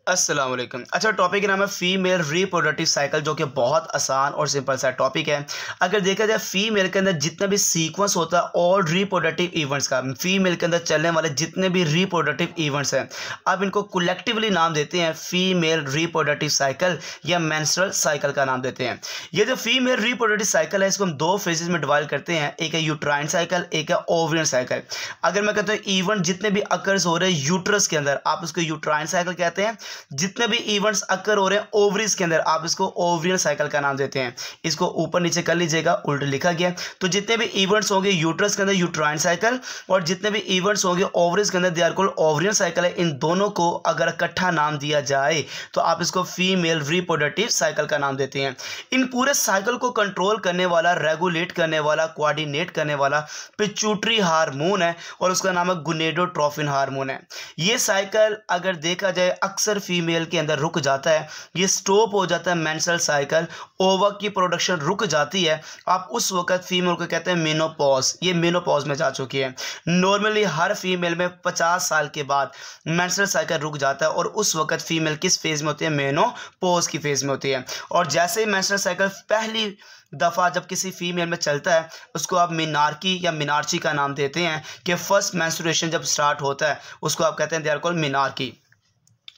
अस्सलाम वालेकुम। अच्छा, टॉपिक का नाम है फीमेल रिप्रोडक्टिव साइकिल, जो कि बहुत आसान और सिंपल सा टॉपिक है। अगर देखा जाए फीमेल के अंदर जितना भी सीक्वेंस होता है और रिप्रोडक्टिव इवेंट्स का, फीमेल के अंदर चलने वाले जितने भी रिप्रोडक्टिव इवेंट्स हैं, अब इनको कलेक्टिवली नाम देते हैं फीमेल रिप्रोडक्टिव साइकिल या मेंस्ट्रुअल साइकिल का नाम देते हैं। ये जो फीमेल रिप्रोडक्टिव साइकिल है इसको हम दो फेजेस में डिवाइड करते हैं, एक है यूट्राइन साइकिल, एक है ओवरियन साइकिल। अगर मैं कहता हूँ इवेंट जितने भी अकर्स हो रहे हैं यूट्रस के अंदर, आप उसको यूट्राइन साइकिल कहते हैं। जितने भी इवेंट्स अकर हो रहे हैं ओवरीज के अंदर, आप इसको ओवरियन साइकिल का नाम देते हैं। इसको ऊपर नीचे कर लीजिएगा, उल्टा लिखा गया। तो जितने भी इवेंट्स होंगे यूट्रस के अंदर यूट्राइन साइकिल, और जितने भी इवेंट्स होंगे ओवरीज के अंदर they are called ovarian cycle है। इन दोनों को अगर इकट्ठा नाम दिया जाए तो आप इसको फीमेल रिप्रोडक्टिव साइकिल का नाम देते हैं। इन पूरे साइकिल को कंट्रोल करने वाला, रेगुलेट करने वाला, कोऑर्डिनेट करने वाला पिट्यूटरी हार्मोन है और उसका नाम है गोनेडोट्रोफिन हार्मोन है। ये साइकिल अगर देखा जाए अक्सर फीमेल के अंदर रुक जाता है, ये स्टॉप हो जाता है मेंस्ट्रुअल साइकिल, ओवा की प्रोडक्शन रुक जाती है। आप उस वक्त फीमेल को कहते हैं मेनोपॉज, ये मेनोपॉज में जा चुकी है। नॉर्मली हर फीमेल में 50 साल के बाद मेंस्ट्रुअल साइकिल रुक जाता है और उस वक्त फीमेल किस फेज में होती है? मेनोपॉज की फेज में होती है। और जैसे ही मेंस्ट्रुअल साइकिल पहली दफ़ा जब किसी फीमेल में चलता है उसको आप मिनार्की या मिनार्ची का नाम देते हैं कि फर्स्ट मेंस्ट्रुएशन जब स्टार्ट होता है उसको आप कहते हैं दे आर कॉल्ड मिनार्की।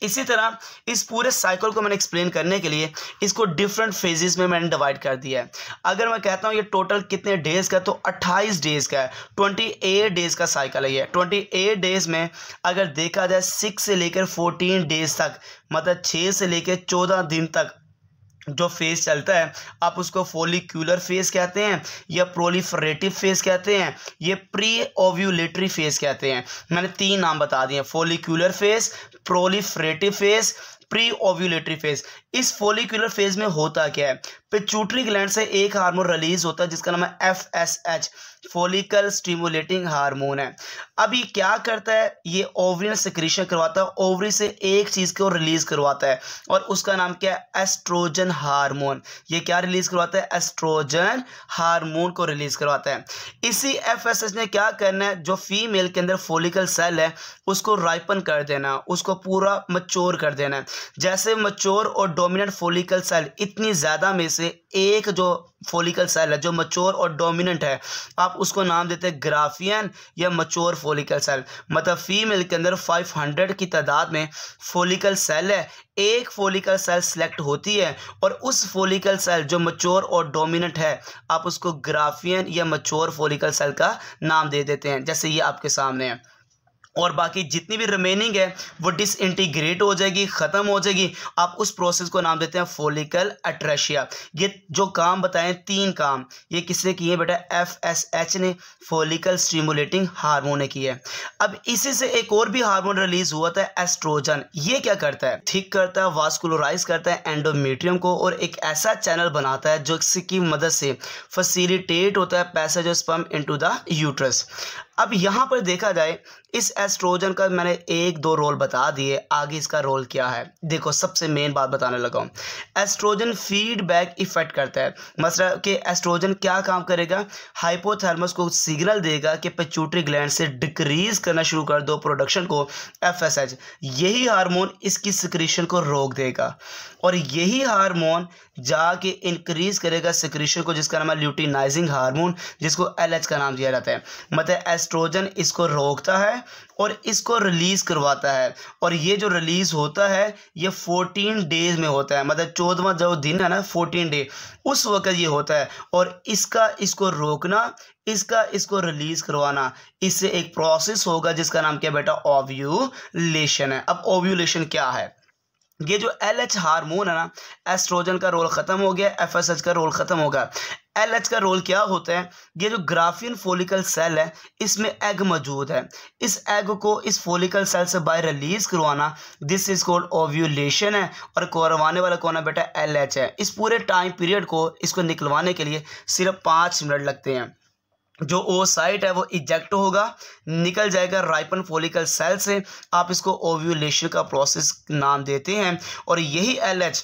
इसी तरह इस पूरे साइकिल को मैंने एक्सप्लेन करने के लिए इसको डिफरेंट फेजेस में मैंने डिवाइड कर दिया है। अगर मैं कहता हूँ ये टोटल कितने डेज़ का, तो 28 डेज़ का है। 28 डेज़ का साइकिल है ये। 28 डेज़ में अगर देखा जाए 6 से लेकर 14 डेज़ तक, मतलब 6 से लेकर 14 दिन तक जो फेज चलता है, आप उसको फोलिक्यूलर फेज कहते हैं या प्रोलिफरेटिव फेज कहते हैं, ये प्री ओव्यूलेटरी फेज कहते हैं। मैंने 3 नाम बता दिए, follicular phase, proliferative phase, pre ovulatory phase. इस फोलिकुलर फेज में होता क्या है? पिट्यूटरी ग्लैंड से एक हार्मोन रिलीज होता है जिसका नाम है FSH, फॉलिकल स्टिमुलेटिंग हार्मोन है। अब ये क्या करता है? ये ओवरियन सिक्रीशन करवाता है, ओवरी से एक चीज को रिलीज करवाता है और उसका नाम क्या है? Estrogen hormone. ये क्या रिलीज करवाता है? एस्ट्रोजन हार्मोन को रिलीज करवाता है। इसी FSH ने क्या करना है? जो फीमेल के अंदर फॉलिकल सेल है उसको राइपन कर देना, उसको पूरा मच्योर कर देना है। जैसे मच्योर और डोमिनेंट फॉलिकल सेल, इतनी ज़्यादा में से एक जो फॉलिकल सेल है जो मच्योर और डोमिनेंट है, आप उसको नाम देते हैं ग्राफियन या मच्योर फॉलिकल सेल। मतलब फीमेल के अंदर 500 की तादाद में फॉलिकल सेल है, एक फॉलिकल सेल सिलेक्ट होती है और उस फॉलिकल सेल जो मच्योर और डोमिनेंट है आप उसको ग्राफियन या मच्योर फॉलिकल सेल का नाम दे देते हैं, जैसे ये आपके सामने है। और बाकी जितनी भी रिमेनिंग है वो डिसइंटीग्रेट हो जाएगी, ख़त्म हो जाएगी। आप उस प्रोसेस को नाम देते हैं फॉलिकल एट्रेशिया। ये जो काम बताएं 3 काम, ये किसने किए बेटा? FSH ने, फॉलिकल स्टिमुलेटिंग हार्मोन ने किए। अब इसी से एक और भी हार्मोन रिलीज हुआ था, एस्ट्रोजन। ये क्या करता है? ठीक करता है, वास्कुलराइज करता है एंडोमेट्रियम को और एक ऐसा चैनल बनाता है जो इसकी मदद से फैसिलिटेट होता है passage of sperm into the uterus. अब यहाँ पर देखा जाए इस एस्ट्रोजन का मैंने 1-2 रोल बता दिए, आगे इसका रोल क्या है देखो। सबसे मेन बात बताने लगा हूँ, एस्ट्रोजन फीडबैक इफेक्ट करता है। मतलब कि एस्ट्रोजन क्या काम करेगा? हाइपोथैलेमस को सिग्नल देगा कि पिट्यूटरी ग्लैंड से डिक्रीज करना शुरू कर दो प्रोडक्शन को, FSH। यही हार्मोन इसकी सिक्रीशन को रोक देगा और यही हार्मोन जाके इंक्रीज करेगा सिक्रीशन को, जिसका नाम है ल्यूटिनाइजिंग हार्मोन, जिसको LH का नाम दिया जाता है। मतलब एस्ट्रोजन इसको रोकता है और इसको रिलीज करवाता है और ये जो रिलीज होता है ये 14 डेज में होता है। मतलब 14वां जो दिन है ना, 14 डे, उस वक्त ये होता है। और इसको रोकना, इसको रिलीज करवाना, इससे एक प्रोसेस होगा जिसका नाम क्या बेटा? ओव्यूलेशन है। अब ओव्यूलेशन क्या है? ये जो LH हार्मोन है ना, एस्ट्रोजन का रोल खत्म हो गया, FSH का रोल खत्म होगा। LH का रोल क्या होता है? ये जो ग्राफियन फॉलिकल सेल है इसमें एग मौजूद है, इस एग को इस फॉलिकल सेल से बाहर रिलीज करवाना, दिस इज कॉल्ड ओव्यूलेशन है। और करवाने वाला कौन है बेटा? LH है। इस पूरे टाइम पीरियड को इसको निकलवाने के लिए सिर्फ 5 मिनट लगते हैं। जो ओसाइट है वो इजेक्ट होगा, निकल जाएगा राइपन फॉलिकल सेल से। आप इसको ओव्यूलेशन का प्रोसेस नाम देते हैं और यही LH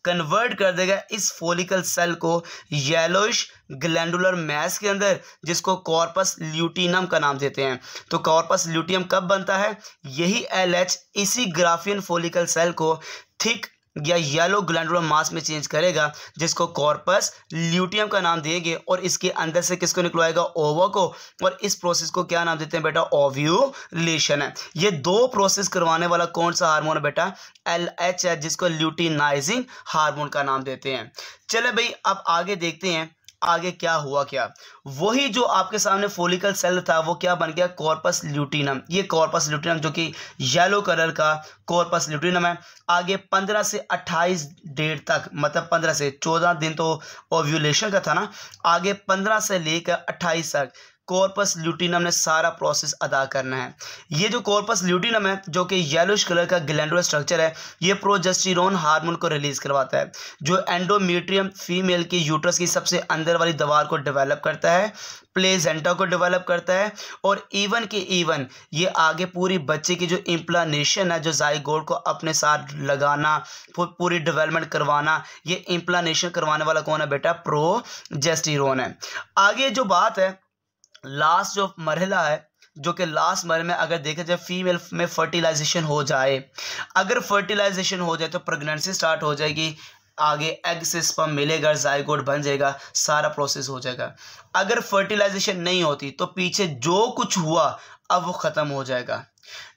कन्वर्ट कर देगा इस फोलिकल सेल को येलोइश ग्लैंडुलर मैस के अंदर, जिसको कॉर्पस ल्यूटिनम का नाम देते हैं। तो कॉर्पस ल्यूटिनम कब बनता है? यही LH इसी ग्राफियन फोलिकल सेल को थिक या येलो ग्लैंडुलर मास में चेंज करेगा, जिसको कॉर्पस ल्यूटियम का नाम देंगे, और इसके अंदर से किसको निकलवाएगा? ओवा को। और इस प्रोसेस को क्या नाम देते हैं बेटा? ओव्यूलेशन है। ये दो प्रोसेस करवाने वाला कौन सा हार्मोन है बेटा? LH है, जिसको ल्यूटिनाइजिंग हार्मोन का नाम देते हैं। चले भाई अब आगे देखते हैं आगे क्या हुआ। क्या वही जो आपके सामने फोलिकल सेल था वो क्या बन गया? कॉर्पस ल्यूटिनम। ये कॉर्पस ल्यूटिनम जो कि येलो कलर का कॉर्पस ल्यूटिनम है, आगे 15 से 28 डेट तक, मतलब 15 से 14 दिन तो ओव्यूलेशन का था ना, आगे 15 से लेकर 28 तक कॉर्पस ल्यूटिनम ने सारा प्रोसेस अदा करना है। ये जो कॉर्पस ल्यूटिनम है जो कि येलोइश कलर का ग्लैंडुलर स्ट्रक्चर है, ये प्रोजेस्टेरोन हार्मोन को रिलीज करवाता है, जो एंडोमेट्रियम फीमेल की यूट्रस की सबसे अंदर वाली दीवार को डेवलप करता है, प्लेजेंटा को डेवलप करता है, और इवन ये आगे पूरी बच्चे की जो इम्प्लानेशन है, जो जाइगोट को अपने साथ लगाना, पूरी डेवलपमेंट करवाना, ये इम्प्लानेशन करवाने वाला कौन है बेटा? प्रोजेस्टेरोन है। आगे जो बात है, लास्ट जो मरहला है, जो कि लास्ट मरहले में अगर देखा जाए फीमेल में फर्टिलाइजेशन हो जाए, अगर फर्टिलाइजेशन हो जाए तो प्रेगनेंसी स्टार्ट हो जाएगी, आगे एग से स्पर्म मिलेगा, जाइगोट बन जाएगा, सारा प्रोसेस हो जाएगा। अगर फर्टिलाइजेशन नहीं होती तो पीछे जो कुछ हुआ अब वो ख़त्म हो जाएगा।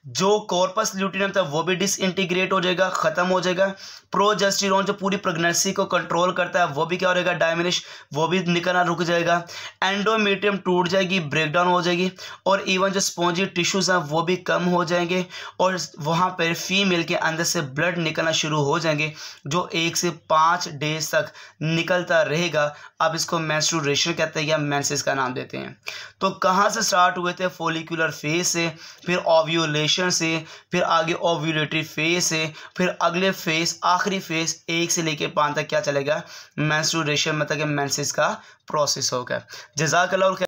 जो कॉर्पस ल्यूटिनम था वो भी डिसइंटीग्रेट हो जाएगा, खत्म हो जाएगा। प्रोजेस्टेरोन जो पूरी प्रेगनेंसी को कंट्रोल करता है वो भी क्या हो जाएगा? डायमिनिश, वो भी निकलना रुक जाएगा। एंडोमेट्रियम टूट जाएगी, ब्रेकडाउन हो जाएगी, और इवन जो स्पॉन्जी टिश्यूज़ हैं वो भी कम हो जाएंगे, और वहाँ पर फीमेल के अंदर से ब्लड निकलना शुरू हो जाएंगे, जो 1 से 5 डेज तक निकलता रहेगा। अब इसको मेंस्ट्रुएशन कहते हैं या मेंसेस का नाम देते हैं। तो कहाँ से स्टार्ट हुए थे? फोलिकुलर फेज से, फिर ओव्यूलेशन से, फिर आगे ओव्यूलेटरी फेज से, फिर अगले फेज, आखिरी फेज 1 से लेकर 5 तक क्या चलेगा? मेंस्ट्रुएशन, मतलब कि मेंसेस का प्रोसेस होगा। जज़ाकल्लाह।